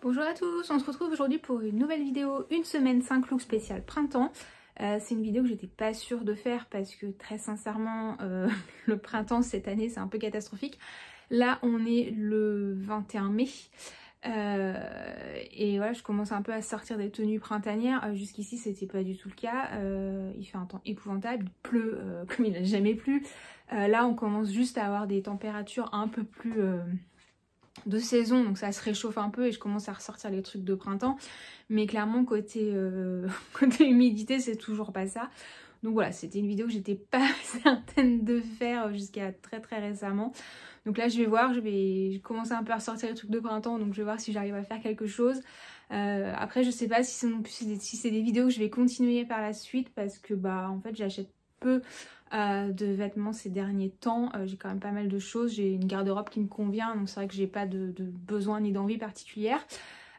Bonjour à tous, on se retrouve aujourd'hui pour une nouvelle vidéo, une semaine 5 looks spécial printemps. C'est une vidéo que j'étais pas sûre de faire parce que très sincèrement le printemps cette année c'est un peu catastrophique. Là on est le 21 mai et voilà, je commence un peu à sortir des tenues printanières. Jusqu'ici c'était pas du tout le cas, il fait un temps épouvantable, il pleut comme il n'a jamais plu. Là on commence juste à avoir des températures un peu plus de saison, donc ça se réchauffe un peu et je commence à ressortir les trucs de printemps, mais clairement côté humidité c'est toujours pas ça. Donc voilà, c'était une vidéo que j'étais pas certaine de faire jusqu'à très récemment. Donc là je vais voir, je commencer un peu à ressortir les trucs de printemps, donc je vais voir si j'arrive à faire quelque chose. Après je sais pas si c'est des vidéos que je vais continuer par la suite parce que bah en fait j'achète peu de vêtements ces derniers temps. J'ai quand même pas mal de choses, j'ai une garde-robe qui me convient, donc c'est vrai que j'ai pas de besoin ni d'envie particulière.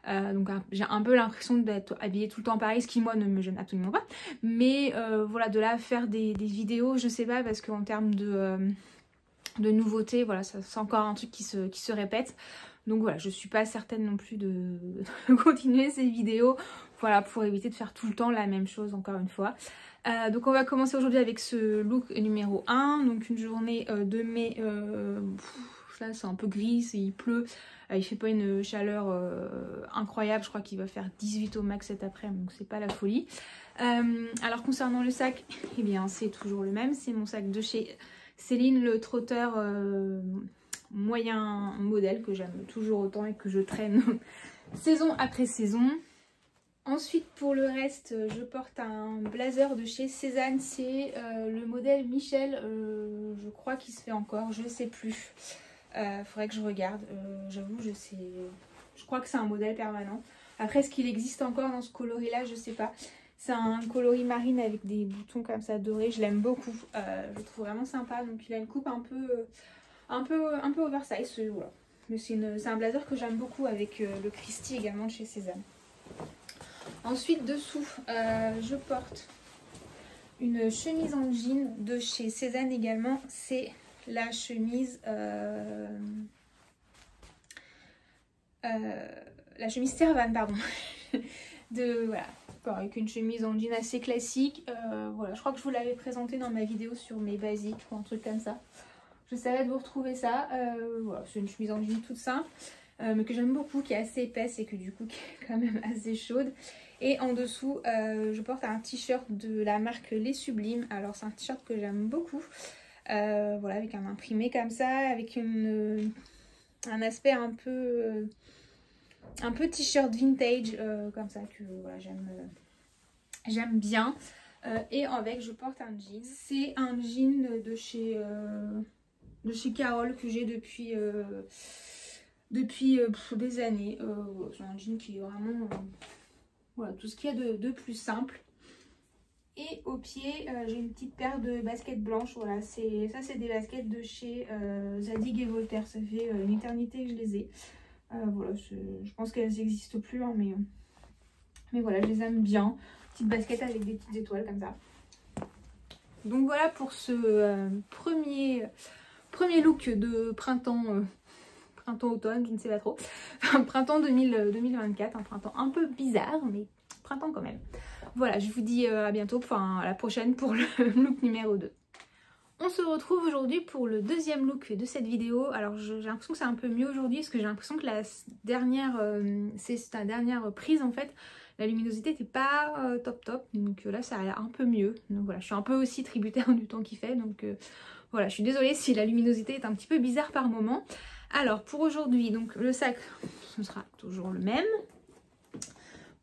Donc j'ai un peu l'impression d'être habillée tout le temps pareil, ce qui moi ne me gêne absolument pas. Mais voilà, de là faire des vidéos, je sais pas, parce qu'en termes de nouveautés, voilà, c'est encore un truc qui se répète. Donc voilà, je suis pas certaine non plus de continuer ces vidéos, voilà, pour éviter de faire tout le temps la même chose encore une fois. Donc on va commencer aujourd'hui avec ce look numéro 1, donc une journée de mai, là c'est un peu gris, il pleut, il fait pas une chaleur incroyable, je crois qu'il va faire 18 au max cet après-midi, donc c'est pas la folie. Alors concernant le sac, eh bien c'est toujours le même, c'est mon sac de chez Céline, le trotteur moyen modèle que j'aime toujours autant et que je traîne saison après saison. Ensuite pour le reste je porte un blazer de chez Cézanne, c'est le modèle Michel, je crois qu'il se fait encore, je sais plus, faudrait que je regarde, j'avoue je crois que c'est un modèle permanent. Après est-ce qu'il existe encore dans ce coloris là, je sais pas. C'est un coloris marine avec des boutons comme ça dorés, je l'aime beaucoup, je le trouve vraiment sympa, donc il a une coupe un peu oversize, voilà. Mais c'est un blazer que j'aime beaucoup avec le Christie également de chez Cézanne. Ensuite dessous je porte une chemise en jean de chez Cézanne également, c'est la chemise Servane, pardon. Voilà, avec une chemise en jean assez classique. Voilà, je crois que je vous l'avais présenté dans ma vidéo sur mes basiques ou un truc comme ça. J'essaierai de vous retrouver ça. Voilà, c'est une chemise en jean toute simple, mais que j'aime beaucoup, qui est assez épaisse et que du coup qui est quand même assez chaude. Et en dessous, je porte un t-shirt de la marque Les Sublimes. Alors c'est un t-shirt que j'aime beaucoup. Voilà, avec un imprimé comme ça, avec un aspect un peu t-shirt vintage, comme ça, que voilà, j'aime bien. Et avec, je porte un jean. C'est un jean de chez Carole que j'ai depuis des années. C'est un jean qui est vraiment voilà, tout ce qu'il y a de plus simple. Et au pied, j'ai une petite paire de baskets blanches. Voilà, ça c'est des baskets de chez Zadig et Voltaire. Ça fait une éternité que je les ai. Voilà, je pense qu'elles n'existent plus, hein, mais voilà, je les aime bien. Petite basket avec des petites étoiles comme ça. Donc voilà pour ce premier look de printemps-automne, je ne sais pas trop. Enfin, printemps 2024, un printemps un peu bizarre, mais printemps quand même. Voilà, je vous dis à bientôt, enfin à la prochaine pour le look numéro 2. On se retrouve aujourd'hui pour le deuxième look de cette vidéo. Alors j'ai l'impression que c'est un peu mieux aujourd'hui parce que j'ai l'impression que la dernière prise en fait, la luminosité n'était pas top. Donc là ça a l'air un peu mieux. Donc voilà, je suis un peu aussi tributaire du temps qu'il fait. Donc voilà, je suis désolée si la luminosité est un petit peu bizarre par moment. Alors pour aujourd'hui, donc le sac, ce sera toujours le même.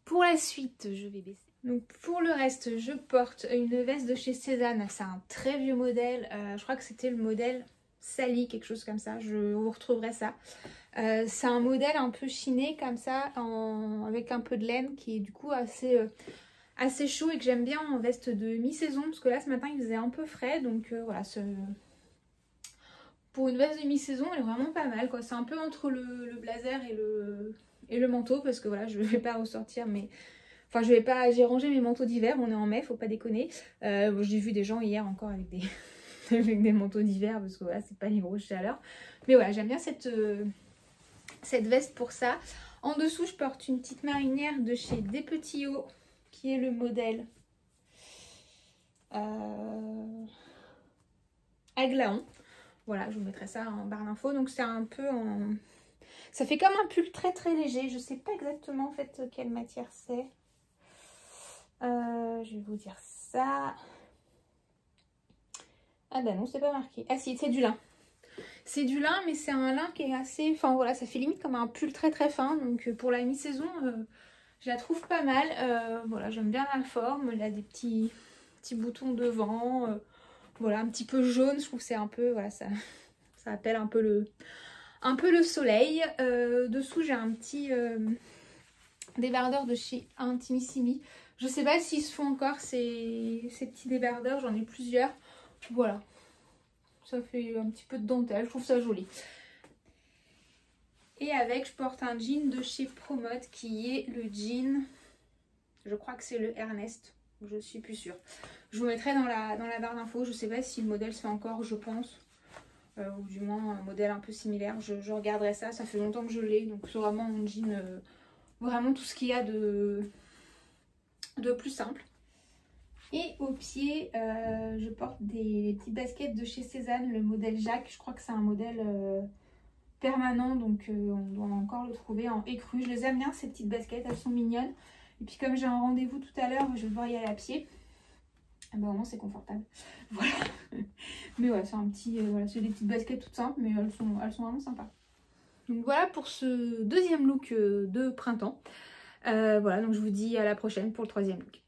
Pour la suite, je vais baisser. Donc pour le reste, je porte une veste de chez Cézanne. C'est un très vieux modèle. Je crois que c'était le modèle Sally, quelque chose comme ça. Je vous retrouverai ça. C'est un modèle un peu chiné comme ça, avec un peu de laine qui est du coup assez chaud et que j'aime bien en veste de mi-saison. Parce que là ce matin il faisait un peu frais. Donc voilà, pour une veste de mi-saison elle est vraiment pas mal, quoi. C'est un peu entre le blazer et le manteau. Parce que voilà, je ne vais pas ressortir mais... Enfin, j'ai rangé mes manteaux d'hiver, on est en mai, faut pas déconner. J'ai vu des gens hier encore avec des, avec des manteaux d'hiver parce que voilà, c'est pas les grosses chaleurs. Mais voilà, j'aime bien cette veste pour ça. En dessous, je porte une petite marinière de chez Des Petits Hauts, qui est le modèle Aglaon. Voilà, je vous mettrai ça en barre d'infos. Donc c'est un peu en... Ça fait comme un pull très très léger. Je sais pas exactement en fait quelle matière c'est. Je vais vous dire ça. Ah bah non, c'est pas marqué. Ah si, c'est du lin. C'est du lin, mais c'est un lin qui est assez... Enfin voilà, ça fait limite comme un pull très très fin. Donc pour la mi-saison, je la trouve pas mal. Voilà, j'aime bien la forme. Elle a des petits boutons devant. Voilà, un petit peu jaune. Je trouve que c'est un peu... Voilà, ça appelle un peu le soleil. Dessous, j'ai un petit débardeur de chez Intimissimi. Je sais pas s'ils se font encore ces petits débardeurs. J'en ai plusieurs. Voilà. Ça fait un petit peu de dentelle. Je trouve ça joli. Et avec, je porte un jean de chez Promode qui est le jean... Je crois que c'est le Ernest. Je suis plus sûre. Je vous mettrai dans la barre d'infos. Je sais pas si le modèle se fait encore, je pense. Ou du moins un modèle un peu similaire. Je regarderai ça. Ça fait longtemps que je l'ai. Donc c'est vraiment mon jean... vraiment tout ce qu'il y a de plus simple. Et au pied, je porte des petites baskets de chez Cézanne, le modèle Jacques. Je crois que c'est un modèle permanent, donc on doit encore le trouver en écru. Je les aime bien ces petites baskets, elles sont mignonnes. Et puis comme j'ai un rendez-vous tout à l'heure, je vais devoir y aller à pied. Ben, au moins c'est confortable. Voilà. Mais ouais, c'est un petit, voilà, c'est des petites baskets toutes simples, mais elles sont vraiment sympas. Donc voilà pour ce deuxième look de printemps. Voilà, donc je vous dis à la prochaine pour le troisième look.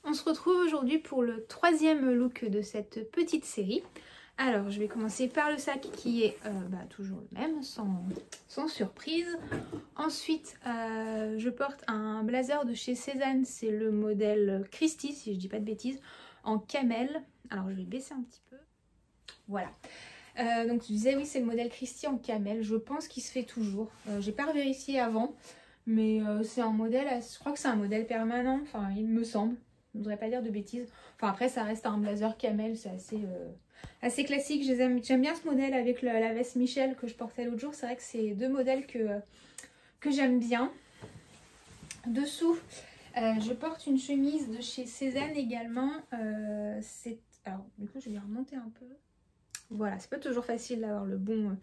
On se retrouve aujourd'hui pour le troisième look de cette petite série. Alors, je vais commencer par le sac qui est toujours le même, sans surprise. Ensuite, je porte un blazer de chez Cézanne, c'est le modèle Christie, si je dis pas de bêtises, en camel. Alors, je vais baisser un petit peu. Voilà. Donc, je disais, oui, c'est le modèle Christie en camel. Je pense qu'il se fait toujours. J'ai pas vérifié avant, mais c'est un modèle, je crois que c'est un modèle permanent, enfin, il me semble. Je ne voudrais pas dire de bêtises. Enfin, après, ça reste un blazer camel, c'est assez classique. J'aime bien ce modèle avec la veste Michel que je portais l'autre jour. C'est vrai que c'est deux modèles que j'aime bien. Dessous, je porte une chemise de chez Cézanne également. Alors, du coup, je vais remonter un peu. Voilà, c'est pas toujours facile d'avoir le bon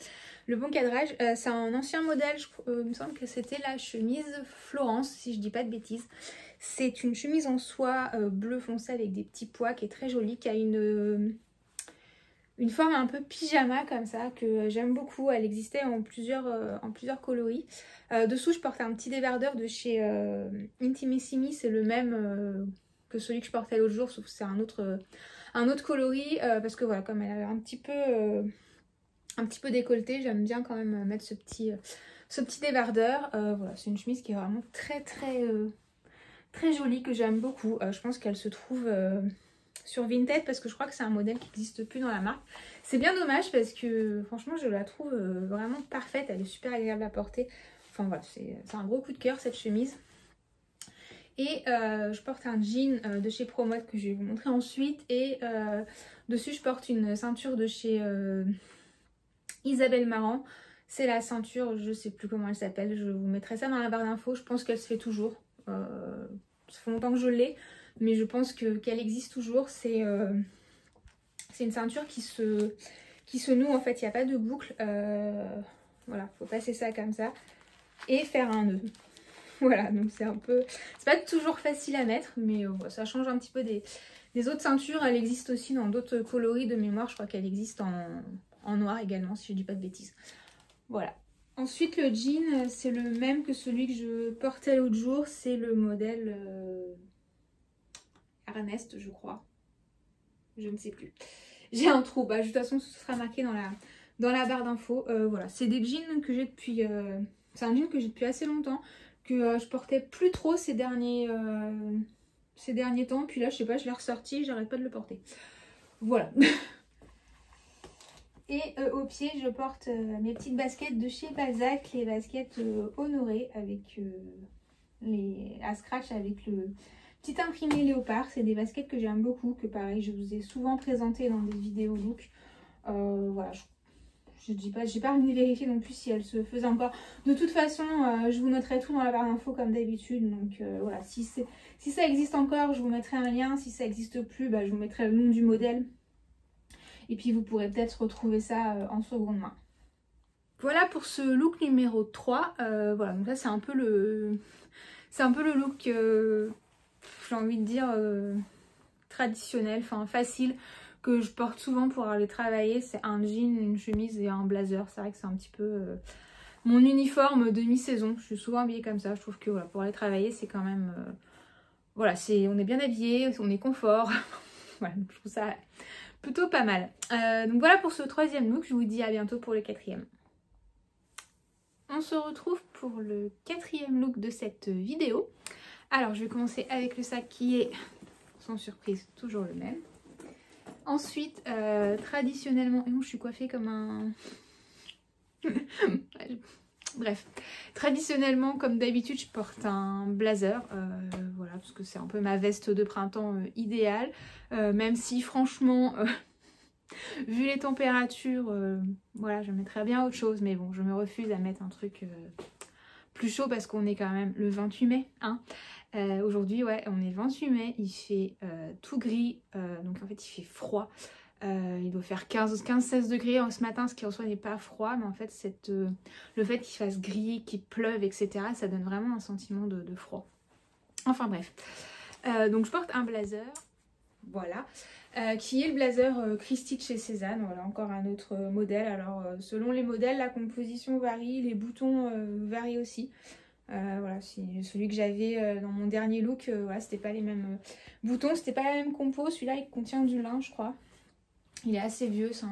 cadrage. C'est un ancien modèle, il me semble que c'était la chemise Florence, si je dis pas de bêtises. C'est une chemise en soie bleu foncé avec des petits pois qui est très jolie, qui a une forme un peu pyjama comme ça, que j'aime beaucoup. Elle existait en plusieurs coloris. Dessous, je porte un petit débardeur de chez Intimissimi, c'est le même que celui que je portais l'autre jour, sauf que c'est un autre coloris, parce que voilà, comme elle a un petit peu décolleté, j'aime bien quand même mettre ce petit débardeur. Voilà, c'est une chemise qui est vraiment très jolie, que j'aime beaucoup. Je pense qu'elle se trouve sur Vinted, parce que je crois que c'est un modèle qui n'existe plus dans la marque. C'est bien dommage parce que franchement je la trouve vraiment parfaite, elle est super agréable à porter. Enfin voilà, c'est un gros coup de cœur cette chemise. Et je porte un jean de chez Promode que je vais vous montrer ensuite. Et dessus je porte une ceinture de chez Isabelle Marant. C'est la ceinture, je sais plus comment elle s'appelle, je vous mettrai ça dans la barre d'infos. Je pense qu'elle se fait toujours. Ça fait longtemps que je l'ai, mais je pense qu'elle existe toujours. C'est une ceinture qui se noue en fait, il n'y a pas de boucle. Voilà, faut passer ça comme ça et faire un nœud. Voilà, donc c'est pas toujours facile à mettre, mais ça change un petit peu des autres ceintures. Elle existe aussi dans d'autres coloris de mémoire. Je crois qu'elle existe en noir également, si je dis pas de bêtises. Voilà. Ensuite, le jean, c'est le même que celui que je portais l'autre jour. C'est le modèle Ernest, je crois. Je ne sais plus. J'ai un trou. Bah, de toute façon, ce sera marqué dans la barre d'infos. Voilà, c'est des jeans que j'ai depuis... c'est un jean que j'ai depuis assez longtemps, que je portais plus trop ces derniers temps. Puis là, je sais pas, je l'ai ressorti, j'arrête pas de le porter. Voilà. Et au pied, je porte mes petites baskets de chez Balzac, les baskets honorées avec à scratch avec le petit imprimé léopard. C'est des baskets que j'aime beaucoup, que pareil, je vous ai souvent présentées dans des vidéos look. Voilà, je dis pas, j'ai pas envie de vérifier non plus si elle se faisait encore. De toute façon, je vous noterai tout dans la barre d'infos comme d'habitude. Donc voilà, si ça existe encore, je vous mettrai un lien. Si ça n'existe plus, bah, je vous mettrai le nom du modèle. Et puis vous pourrez peut-être retrouver ça en seconde main. Voilà pour ce look numéro 3. Voilà, donc là c'est un peu le look, j'ai envie de dire, traditionnel, enfin facile, que je porte souvent pour aller travailler. C'est un jean, une chemise et un blazer. C'est vrai que c'est un petit peu mon uniforme de mi-saison. Je suis souvent habillée comme ça. Je trouve que voilà, pour aller travailler, c'est quand même... voilà, on est bien habillé, on est confort. Voilà, donc je trouve ça plutôt pas mal. Donc voilà pour ce 3e look. Je vous dis à bientôt pour le 4e. On se retrouve pour le 4e look de cette vidéo. Alors je vais commencer avec le sac qui est, sans surprise, toujours le même. Ensuite, traditionnellement... Et bon, je suis coiffée comme un... Bref. Traditionnellement, comme d'habitude, je porte un blazer. Voilà, parce que c'est un peu ma veste de printemps idéale. Même si, franchement... vu les températures, voilà, je mettrais bien autre chose. Mais bon, je me refuse à mettre un truc plus chaud parce qu'on est quand même le 28 mai. Hein. Aujourd'hui, ouais, on est le 28 mai. Il fait tout gris. Donc en fait, il fait froid. Il doit faire 15-16 degrés ce matin, ce qui en soi n'est pas froid. Mais en fait, le fait qu'il fasse gris, qu'il pleuve, etc., ça donne vraiment un sentiment de froid. Enfin bref. Donc je porte un blazer. Voilà. Qui est le blazer Christie chez Cézanne. Voilà, encore un autre modèle. Alors, selon les modèles, la composition varie, les boutons varient aussi. Voilà, celui que j'avais dans mon dernier look, voilà, c'était pas les mêmes boutons, c'était pas la même compo. Celui-là, il contient du lin, je crois. Il est assez vieux, c'est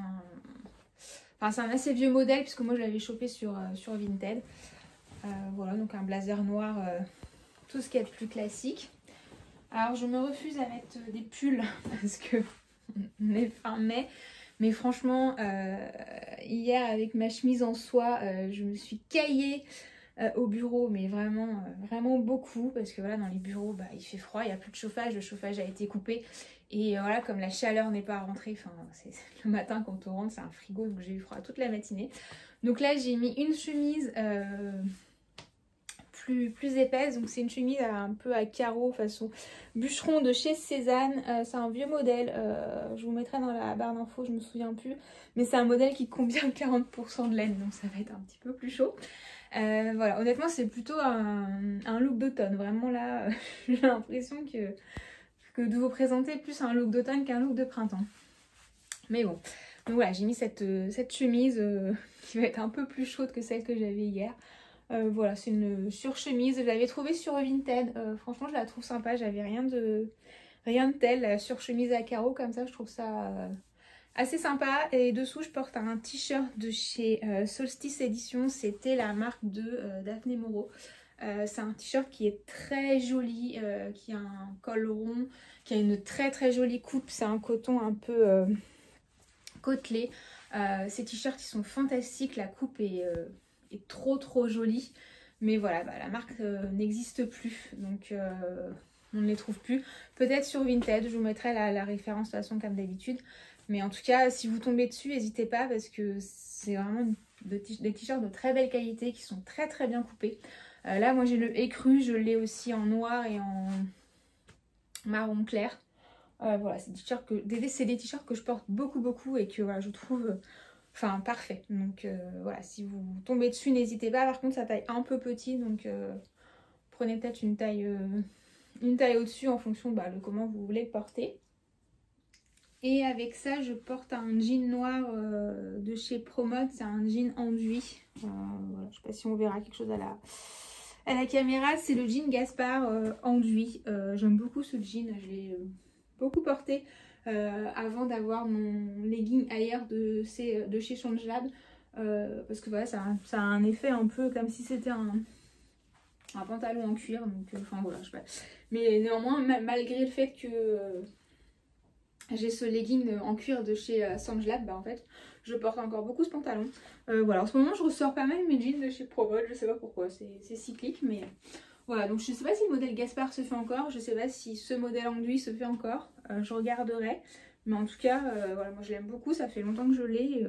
un assez vieux modèle, puisque moi, je l'avais chopé sur Vinted. Voilà, donc un blazer noir, tout ce qu'il y a de plus classique. Alors je me refuse à mettre des pulls parce que on est fin mai. Mais franchement, hier avec ma chemise en soie, je me suis caillée au bureau. Mais vraiment, vraiment beaucoup. Parce que voilà, dans les bureaux, bah, il fait froid, il n'y a plus de chauffage. Le chauffage a été coupé. Et voilà, comme la chaleur n'est pas rentrée, enfin, le matin quand on rentre, c'est un frigo. Donc j'ai eu froid toute la matinée. Donc là, j'ai mis une chemise... plus épaisse, donc c'est une chemise un peu à carreaux façon bûcheron de chez Cézanne. C'est un vieux modèle, je vous mettrai dans la barre d'infos, je me souviens plus, mais c'est un modèle qui contient 40% de laine, donc ça va être un petit peu plus chaud. Voilà, honnêtement c'est plutôt un look d'automne, vraiment là j'ai l'impression que de vous présenter plus un look d'automne qu'un look de printemps. Mais bon, donc voilà, j'ai mis cette chemise qui va être un peu plus chaude que celle que j'avais hier. Voilà, c'est une surchemise, je l'avais trouvée sur Vinted, franchement je la trouve sympa, j'avais rien de tel, la surchemise à carreaux comme ça, je trouve ça assez sympa. Et dessous je porte un t-shirt de chez Solstice Edition, c'était la marque de Daphné Moreau. C'est un t-shirt qui est très joli, qui a un col rond, qui a une très très jolie coupe, c'est un coton un peu côtelé. Ces t-shirts ils sont fantastiques, la coupe est trop jolie, mais voilà, bah, la marque n'existe plus, donc on ne les trouve plus. Peut-être sur Vinted, je vous mettrai la référence de toute façon comme d'habitude, mais en tout cas si vous tombez dessus, n'hésitez pas parce que c'est vraiment des t-shirts de très belle qualité qui sont très très bien coupés. Là moi j'ai le écru, je l'ai aussi en noir et en marron clair. Voilà, c'est des t-shirts que je porte beaucoup et que voilà, je trouve enfin parfait. Donc voilà, si vous tombez dessus, n'hésitez pas. Par contre, ça taille un peu petit, donc prenez peut-être une taille au-dessus en fonction de comment vous voulez le porter. Et avec ça, je porte un jean noir de chez Promode. C'est un jean enduit. Voilà, je sais pas si on verra quelque chose à la caméra. C'est le jean Gaspard enduit. J'aime beaucoup ce jean. Je l'ai beaucoup porté avant d'avoir mon legging ailleurs de chez Changelab. Parce que voilà, ça a un effet un peu comme si c'était un pantalon en cuir. Donc, enfin voilà, je sais pas. Mais néanmoins, malgré le fait que... j'ai ce legging en cuir de chez Changelab, en fait je porte encore beaucoup ce pantalon. Voilà, en ce moment je ressors pas mal mes jeans de chez Promode, je sais pas pourquoi, c'est cyclique, mais voilà. Donc je sais pas si le modèle Gaspard se fait encore, je sais pas si ce modèle enduit se fait encore, je regarderai, mais en tout cas voilà, moi je l'aime beaucoup, ça fait longtemps que je l'ai,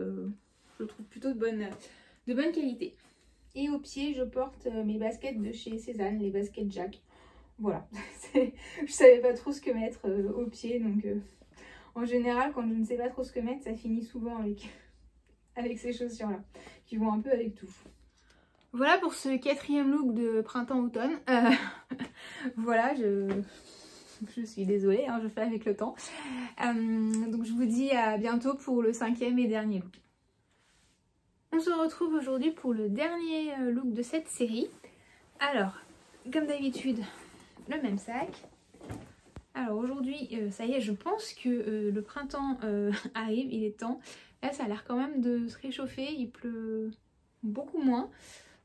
je le trouve plutôt de bonne qualité. Et au pied, je porte mes baskets de chez Cézanne, les baskets Jack. Voilà, je savais pas trop ce que mettre au pied, donc en général, quand je ne sais pas trop ce que mettre, ça finit souvent avec ces chaussures-là, qui vont un peu avec tout. Voilà pour ce 4e look de printemps-automne. Voilà, je suis désolée, hein, je fais avec le temps. Donc je vous dis à bientôt pour le 5e et dernier look. On se retrouve aujourd'hui pour le dernier look de cette série. Alors, comme d'habitude, le même sac. Alors aujourd'hui, ça y est, je pense que le printemps arrive, il est temps. Là, ça a l'air quand même de se réchauffer, il pleut beaucoup moins.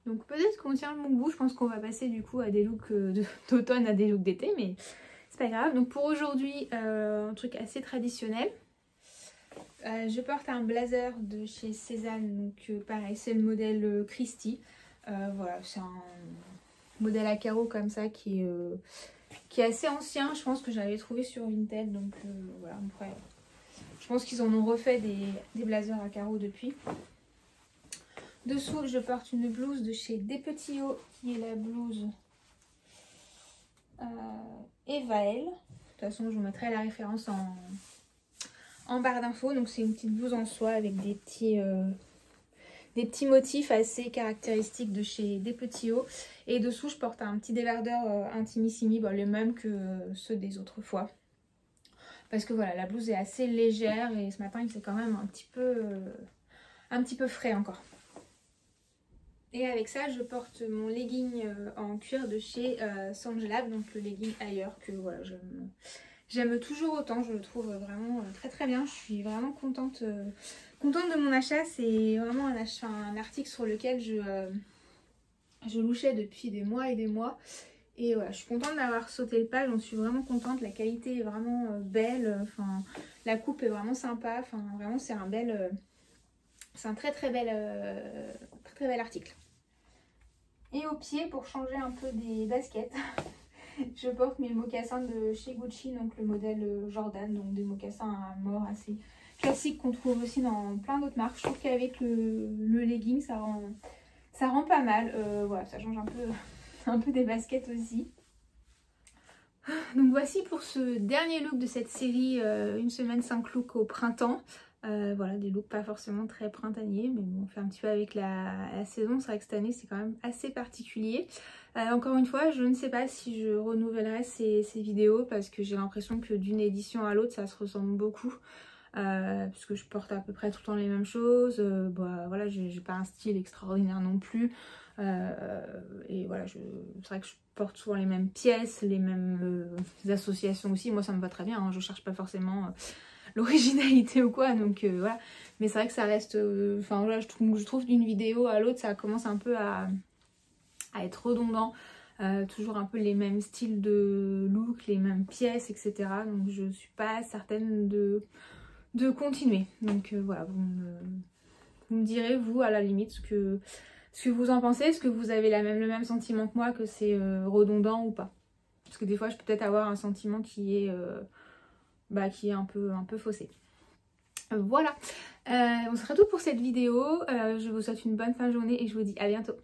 Donc peut-être qu'on tient le bon bout, je pense qu'on va passer du coup à des looks d'automne à des looks d'été, mais c'est pas grave. Donc pour aujourd'hui, un truc assez traditionnel. Je porte un blazer de chez Cézanne, donc pareil, c'est le modèle Christie. Voilà, c'est un modèle à carreaux comme ça qui est assez ancien. Je pense que j'avais trouvé sur Vinted, donc voilà, après, je pense qu'ils en ont refait des blazers à carreaux depuis. Dessous, je porte une blouse de chez Despetio, qui est la blouse Evael. De toute façon, je vous mettrai la référence en barre d'infos. Donc c'est une petite blouse en soie avec des petits motifs assez caractéristiques de chez Despetio. Et dessous, je porte un petit débardeur intimissimi, bon, le même que ceux des autres fois. Parce que voilà, la blouse est assez légère et ce matin, il fait quand même un petit peu frais encore. Et avec ça, je porte mon legging en cuir de chez Sangelab, donc le legging ailleurs que voilà, j'aime toujours autant. Je le trouve vraiment très très bien. Je suis vraiment contente de mon achat. C'est vraiment un article sur lequel je louchais depuis des mois et des mois. Et voilà, je suis contente d'avoir sauté le pas. J'en suis vraiment contente. La qualité est vraiment belle. Enfin, la coupe est vraiment sympa. Enfin, vraiment, c'est un très très bel article. Et au pied, pour changer un peu des baskets, je porte mes mocassins de chez Gucci, donc le modèle Jordan, donc des mocassins à mort assez classiques qu'on trouve aussi dans plein d'autres marques. Je trouve qu'avec le legging, ça rend pas mal. Voilà, ça change un peu des baskets aussi. Donc voici pour ce dernier look de cette série, une semaine 5 looks au printemps. Voilà, des looks pas forcément très printaniers, mais bon, on fait un petit peu avec la saison. C'est vrai que cette année c'est quand même assez particulier. Encore une fois, je ne sais pas si je renouvellerai ces vidéos parce que j'ai l'impression que d'une édition à l'autre ça se ressemble beaucoup. Puisque je porte à peu près tout le temps les mêmes choses. Bah, voilà, j'ai pas un style extraordinaire non plus. Et voilà, c'est vrai que je porte souvent les mêmes pièces, les mêmes associations aussi. Moi ça me va très bien, hein, je cherche pas forcément l'originalité ou quoi, donc voilà. Mais c'est vrai que ça reste, enfin voilà, je trouve d'une vidéo à l'autre ça commence un peu à être redondant. Toujours un peu les mêmes styles de look, les mêmes pièces, etc. Donc je suis pas certaine de continuer. Donc voilà, vous me direz vous à la limite ce que vous en pensez. Est-ce que vous avez le même sentiment que moi, que c'est redondant ou pas? Parce que des fois je peux peut-être avoir un sentiment qui est un peu faussé. Voilà, on sera tout pour cette vidéo. Je vous souhaite une bonne fin de journée et je vous dis à bientôt.